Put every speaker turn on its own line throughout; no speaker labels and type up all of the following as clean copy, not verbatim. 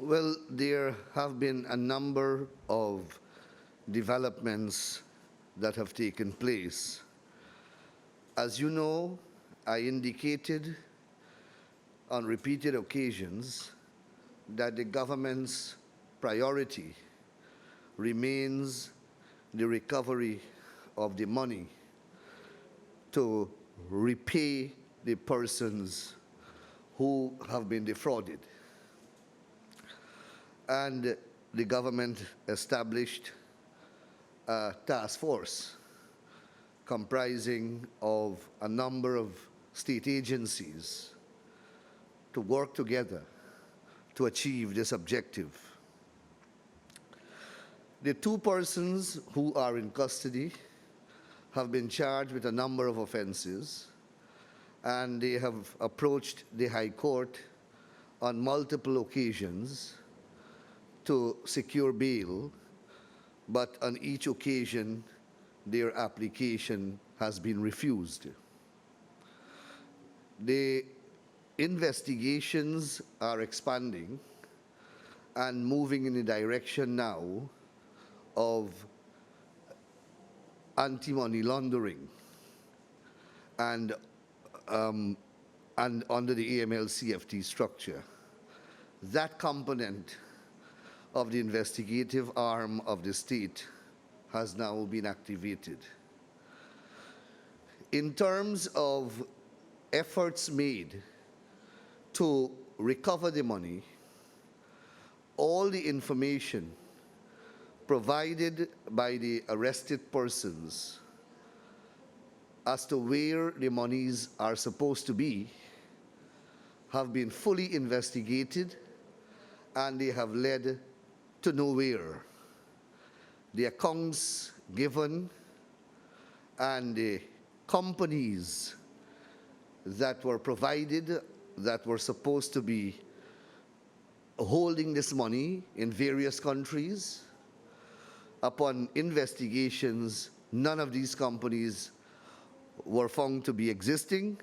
Well, there have been a number of developments that have taken place. As you know, I indicated on repeated occasions that the government's priority remains the recovery of the money to repay the persons who have been defrauded. And the government established a task force comprising of a number of state agencies to work together to achieve this objective. The two persons who are in custody have been charged with a number of offenses, and they have approached the High Court on multiple occasions to secure bail, but on each occasion, their application has been refused. The investigations are expanding and moving in the direction now of anti-money laundering and under the AML-CFT structure. That component of the investigative arm of the state has now been activated. In terms of efforts made to recover the money, all the information provided by the arrested persons as to where the monies are supposed to be have been fully investigated, and they have led to nowhere. The accounts given and the companies that were provided that were supposed to be holding this money in various countries, upon investigations, none of these companies were found to be existing.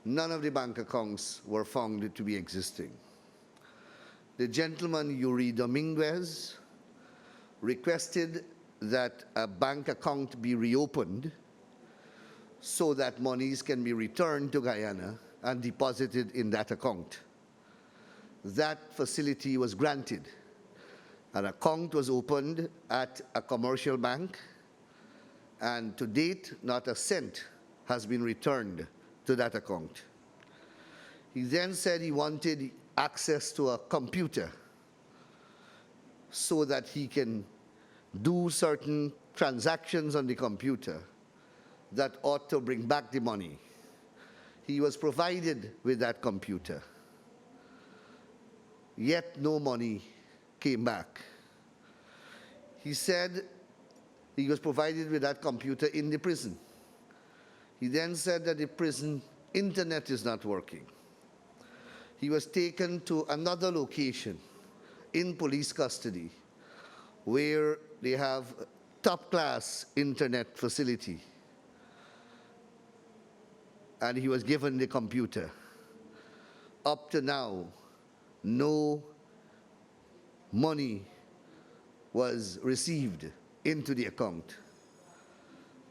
None of the bank accounts were found to be existing. The gentleman, Yuri Dominguez, requested that a bank account be reopened so that monies can be returned to Guyana and deposited in that account. That facility was granted. An account was opened at a commercial bank, and to date, not a cent has been returned to that account. He then said he wanted access to a computer so that he can do certain transactions on the computer that ought to bring back the money. He was provided with that computer, yet no money came back. He said he was provided with that computer in the prison. He then said that the prison internet is not working. He was taken to another location in police custody where they have top-class internet facility, and he was given the computer. Up to now, no money was received into the account.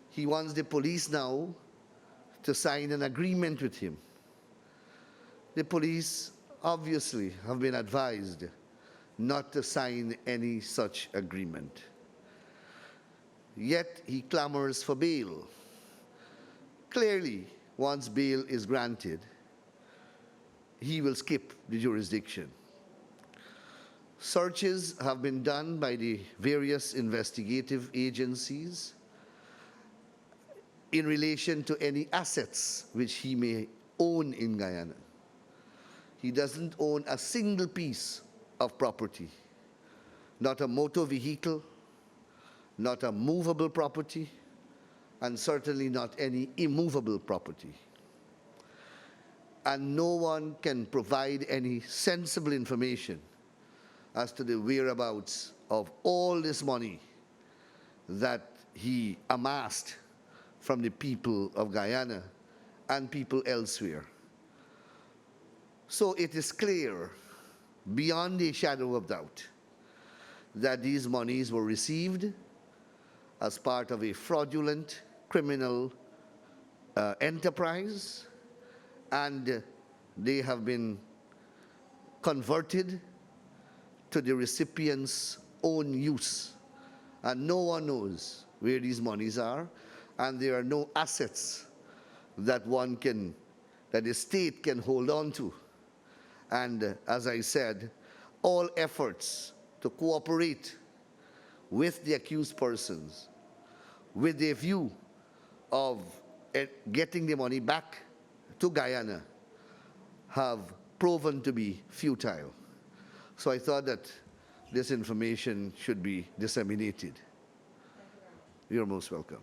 He wants the police now to sign an agreement with him. The police obviously have been advised not to sign any such agreement. Yet he clamors for bail. Clearly, once bail is granted, he will skip the jurisdiction. Searches have been done by the various investigative agencies in relation to any assets which he may own in Guyana. He doesn't own a single piece of property, not a motor vehicle, not a movable property, and certainly not any immovable property. And no one can provide any sensible information as to the whereabouts of all this money that he amassed from the people of Guyana and people elsewhere. So it is clear beyond a shadow of doubt that these monies were received as part of a fraudulent criminal enterprise, and they have been converted to the recipient's own use. And no one knows where these monies are, and there are no assets that that the state can hold on to. And as I said, all efforts to cooperate with the accused persons with a view of getting the money back to Guyana have proven to be futile. So I thought that this information should be disseminated. You're most welcome.